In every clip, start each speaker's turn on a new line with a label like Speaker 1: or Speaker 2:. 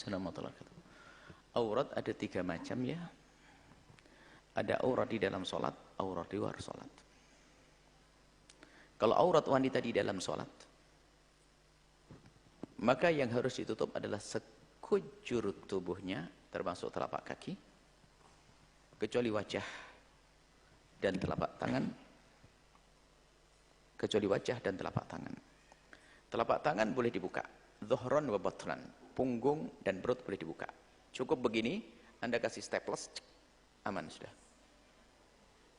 Speaker 1: Assalamualaikum. Aurat ada 3 macam ya. Ada aurat di dalam sholat, aurat di luar sholat. Kalau aurat wanita di dalam sholat, maka yang harus ditutup adalah sekujur tubuhnya, termasuk telapak kaki, kecuali wajah dan telapak tangan. Kecuali wajah dan telapak tangan. Telapak tangan boleh dibuka, dhuhran wa batnan, punggung dan perut boleh dibuka. Cukup begini, Anda kasih staples, aman sudah.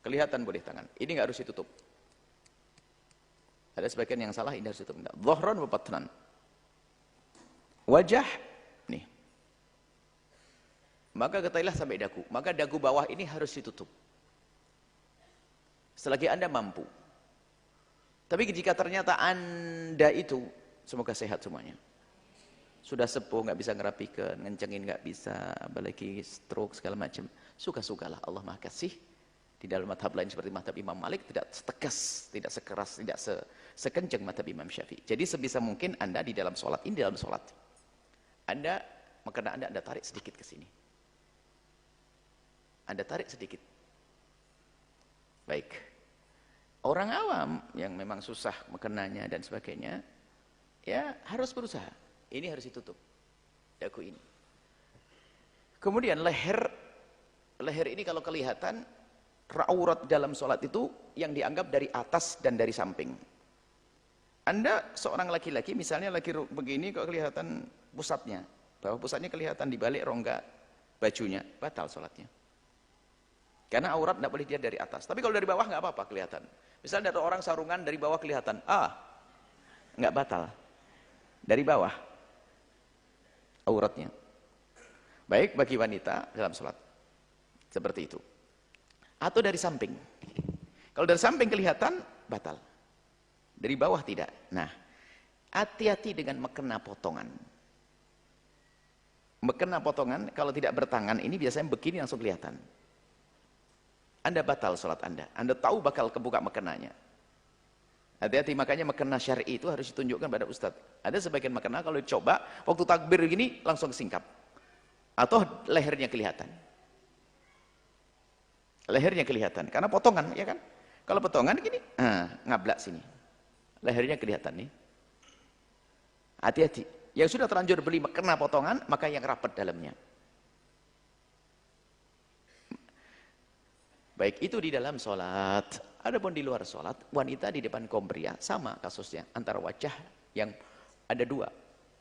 Speaker 1: Kelihatan boleh tangan. Ini nggak harus ditutup. Ada sebagian yang salah, ini harus ditutup. Dhuhran wa batnan. Wajah, nih. Maka ketahuilah sampai dagu. Maka dagu bawah ini harus ditutup. Selagi Anda mampu. Tapi jika ternyata Anda itu, semoga sehat semuanya. Sudah sepuh, nggak bisa ngerapikan, ngencengin nggak bisa, apalagi stroke segala macam. Suka-sukalah, Allah Maha Kasih. Di dalam madhab lain seperti madhab Imam Malik, tidak setegas, tidak sekeras, tidak sekencang madhab Imam Syafi'i. Jadi sebisa mungkin Anda di dalam sholat, ini dalam sholat. Anda tarik sedikit ke sini. Anda tarik sedikit. Baik. Orang awam yang memang susah makanannya dan sebagainya, ya harus berusaha. Ini harus ditutup, dagu ini. Kemudian leher ini kalau kelihatan, aurat dalam sholat itu yang dianggap dari atas dan dari samping. Anda seorang laki-laki, misalnya lagi begini kok kelihatan pusatnya, bahwa pusatnya kelihatan di balik rongga bajunya, batal sholatnya. Karena aurat tidak boleh dilihat dari atas. Tapi kalau dari bawah nggak apa-apa kelihatan. Misalnya ada orang sarungan dari bawah kelihatan, nggak batal. Dari bawah auratnya. Baik bagi wanita dalam sholat. Seperti itu. Atau dari samping. Kalau dari samping kelihatan, batal. Dari bawah tidak. Nah, hati-hati dengan mekena potongan. Mekena potongan, kalau tidak bertangan, ini biasanya begini langsung kelihatan. Anda batal sholat Anda. Anda tahu bakal kebuka mekenanya. Hati-hati, makanya mekena syar'i itu harus ditunjukkan pada ustadz. Ada sebagian mekena kalau dicoba, waktu takbir gini langsung singkap. Atau lehernya kelihatan. Lehernya kelihatan, karena potongan, ya kan? Kalau potongan gini, ngablak sini. Lehernya kelihatan nih. Hati-hati. Yang sudah terlanjur beli mekena potongan, maka yang rapat dalamnya. Baik itu di dalam sholat. Adapun di luar sholat, wanita di depan kaum pria sama kasusnya. Antara wajah yang ada 2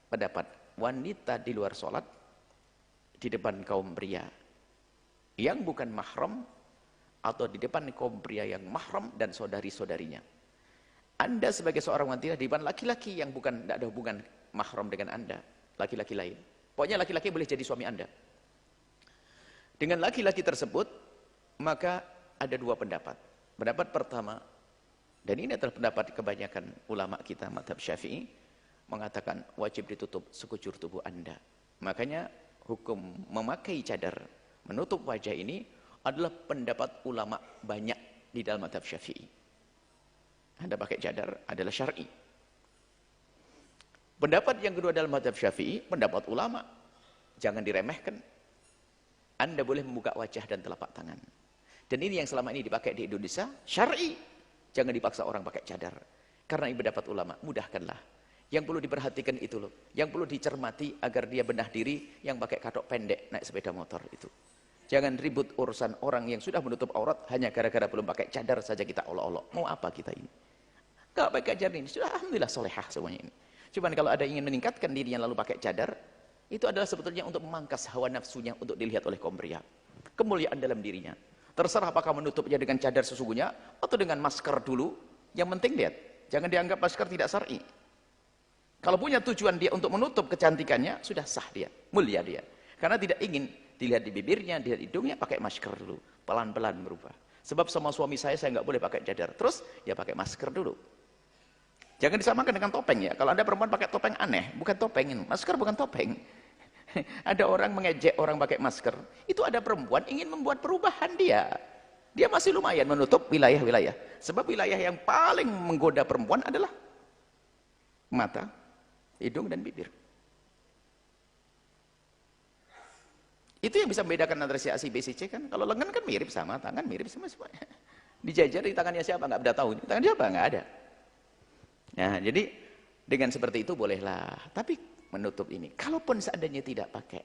Speaker 1: pendapat. Wanita di luar sholat di depan kaum pria yang bukan mahram, atau di depan kaum pria yang mahram dan saudari-saudarinya. Anda sebagai seorang wanita di depan laki-laki yang tidak ada hubungan mahram dengan Anda, laki-laki lain. Pokoknya laki-laki boleh jadi suami Anda. Dengan laki-laki tersebut, maka ada 2 pendapat. Pendapat pertama, dan ini adalah pendapat kebanyakan ulama kita madhab Syafi'i, mengatakan wajib ditutup sekujur tubuh Anda. Makanya hukum memakai cadar menutup wajah ini adalah pendapat ulama banyak di dalam madhab Syafi'i. Anda pakai cadar adalah syar'i. Pendapat yang kedua dalam madhab Syafi'i, pendapat ulama, jangan diremehkan. Anda boleh membuka wajah dan telapak tangan. Dan ini yang selama ini dipakai di Indonesia, syar'i. Jangan dipaksa orang pakai cadar. Karena ini pendapat ulama, mudahkanlah. Yang perlu diperhatikan itu loh. Yang perlu dicermati agar dia benah diri yang pakai katok pendek naik sepeda motor itu. Jangan ribut urusan orang yang sudah menutup aurat hanya gara-gara belum pakai cadar saja kita olok-olok. Mau apa kita ini? Kalau pakai cadar ini, sudah alhamdulillah solehah semuanya ini. Cuman kalau ada ingin meningkatkan dirinya lalu pakai cadar, itu adalah sebetulnya untuk memangkas hawa nafsunya untuk dilihat oleh kaum pria. Kemuliaan dalam dirinya. Terserah apakah menutupnya dengan cadar sesungguhnya atau dengan masker dulu. Yang penting lihat, jangan dianggap masker tidak syar'i. Kalau punya tujuan dia untuk menutup kecantikannya, sudah sah dia, mulia dia. Karena tidak ingin dilihat di bibirnya, dilihat hidungnya, pakai masker dulu. Pelan-pelan berubah. Sebab sama suami saya nggak boleh pakai cadar. Terus ya pakai masker dulu. Jangan disamakan dengan topeng ya. Kalau Anda perempuan pakai topeng aneh, bukan topeng ini. Masker bukan topeng. Ada orang mengejek orang pakai masker. Itu ada perempuan ingin membuat perubahan dia. Dia masih lumayan menutup wilayah-wilayah. Sebab wilayah yang paling menggoda perempuan adalah mata, hidung dan bibir. Itu yang bisa membedakan antara si A, si B, si C kan. Kalau lengan kan mirip sama, tangan mirip sama semuanya. Dijajah di tangannya siapa? Nggak beda tahu. Tangan siapa? Nggak ada. Nah, jadi dengan seperti itu bolehlah. Tapi menutup ini. Kalaupun seandainya tidak pakai.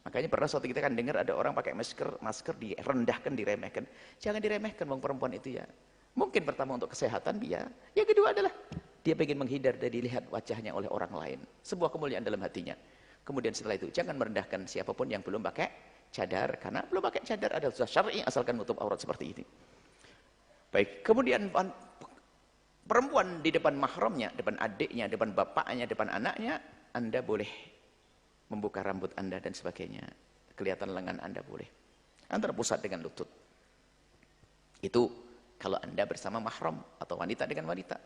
Speaker 1: Makanya pernah suatu kita kan dengar ada orang pakai masker direndahkan, diremehkan. Jangan diremehkan bang perempuan itu ya. Mungkin pertama untuk kesehatan dia. Yang kedua adalah dia ingin menghindar dari dilihat wajahnya oleh orang lain. Sebuah kemuliaan dalam hatinya. Kemudian setelah itu jangan merendahkan siapapun yang belum pakai cadar, karena belum pakai cadar ada dosa syar'i asalkan menutup aurat seperti ini. Baik, kemudian perempuan di depan mahramnya, depan adiknya, depan bapaknya, depan anaknya, Anda boleh membuka rambut Anda dan sebagainya. Kelihatan lengan Anda boleh. Antara pusat dengan lutut. Itu kalau Anda bersama mahram atau wanita dengan wanita.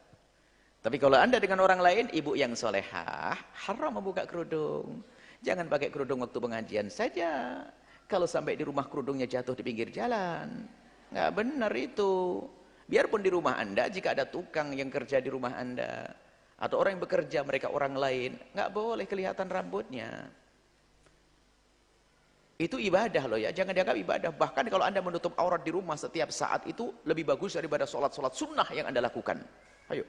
Speaker 1: Tapi kalau Anda dengan orang lain, ibu yang solehah, haram membuka kerudung. Jangan pakai kerudung waktu pengajian saja. Kalau sampai di rumah kerudungnya jatuh di pinggir jalan. Nggak benar itu. Biarpun di rumah Anda, jika ada tukang yang kerja di rumah Anda, atau orang yang bekerja, mereka orang lain, nggak boleh kelihatan rambutnya. Itu ibadah loh ya, jangan dianggap ibadah. Bahkan kalau Anda menutup aurat di rumah setiap saat itu, lebih bagus daripada sholat-sholat sunnah yang Anda lakukan. Ayo.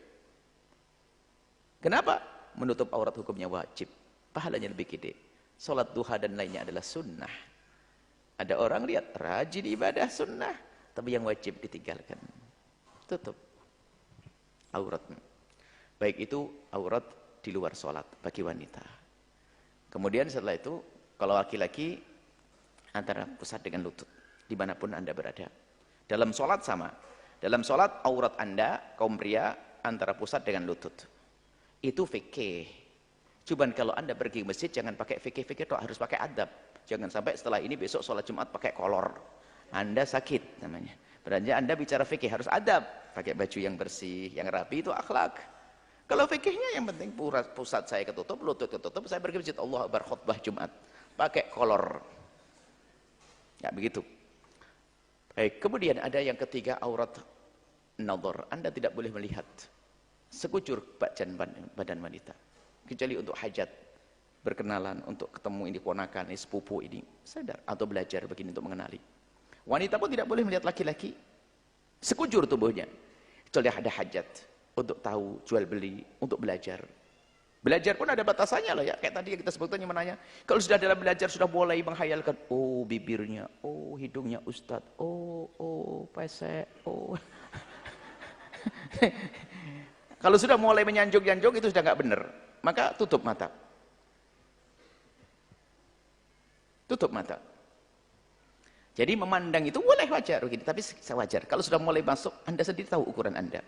Speaker 1: Kenapa? Menutup aurat hukumnya wajib. Pahalanya lebih gede. Sholat duha dan lainnya adalah sunnah. Ada orang lihat rajin ibadah sunnah, tapi yang wajib ditinggalkan. Tutup aurat. Baik itu aurat di luar sholat bagi wanita. Kemudian setelah itu, kalau laki-laki antara pusat dengan lutut, dimanapun Anda berada. Dalam sholat sama. Dalam sholat aurat Anda, kaum pria, antara pusat dengan lutut. Itu fikih. Cuman kalau Anda pergi ke masjid jangan pakai fikih-fikih, harus pakai adab. Jangan sampai setelah ini besok sholat Jumat pakai kolor. Anda sakit namanya. Berarti Anda bicara fikih harus adab. Pakai baju yang bersih, yang rapi itu akhlak. Kalau fikihnya yang penting pusat saya ketutup, lutut ketutup, saya pergi ke masjid Allah Akbar khutbah Jumat. Pakai kolor. Ya begitu. Baik, kemudian ada yang ketiga aurat nadhar. Anda tidak boleh melihat sekujur badan wanita, kecuali untuk hajat, berkenalan, untuk ketemu ini ponakan, ini sepupu ini, sadar, atau belajar begini untuk mengenali. Wanita pun tidak boleh melihat laki-laki sekujur tubuhnya, kecuali ada hajat, untuk tahu, jual beli, untuk belajar. Belajar pun ada batasannya loh ya, kayak tadi yang kita sebutkan yang menanya, kalau sudah dalam belajar sudah mulai menghayalkan, oh bibirnya, oh hidungnya ustadz, oh pesek, oh. Kalau sudah mulai menyanjung-nyanjung itu sudah nggak benar, maka tutup mata. Tutup mata. Jadi memandang itu boleh wajar, tapi wajar. Kalau sudah mulai masuk, Anda sendiri tahu ukuran Anda.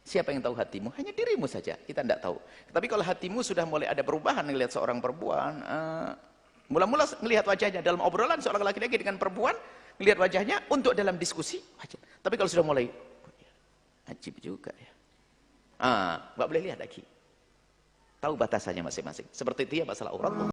Speaker 1: Siapa yang tahu hatimu? Hanya dirimu saja, kita tidak tahu. Tapi kalau hatimu sudah mulai ada perubahan, melihat seorang perempuan, mula-mula melihat wajahnya dalam obrolan seorang laki-laki dengan perempuan, melihat wajahnya untuk dalam diskusi, wajar. Tapi kalau sudah mulai, ajib juga ya. Nggak boleh lihat lagi. Tahu batasannya masing-masing. Seperti itu ya masalah aurat.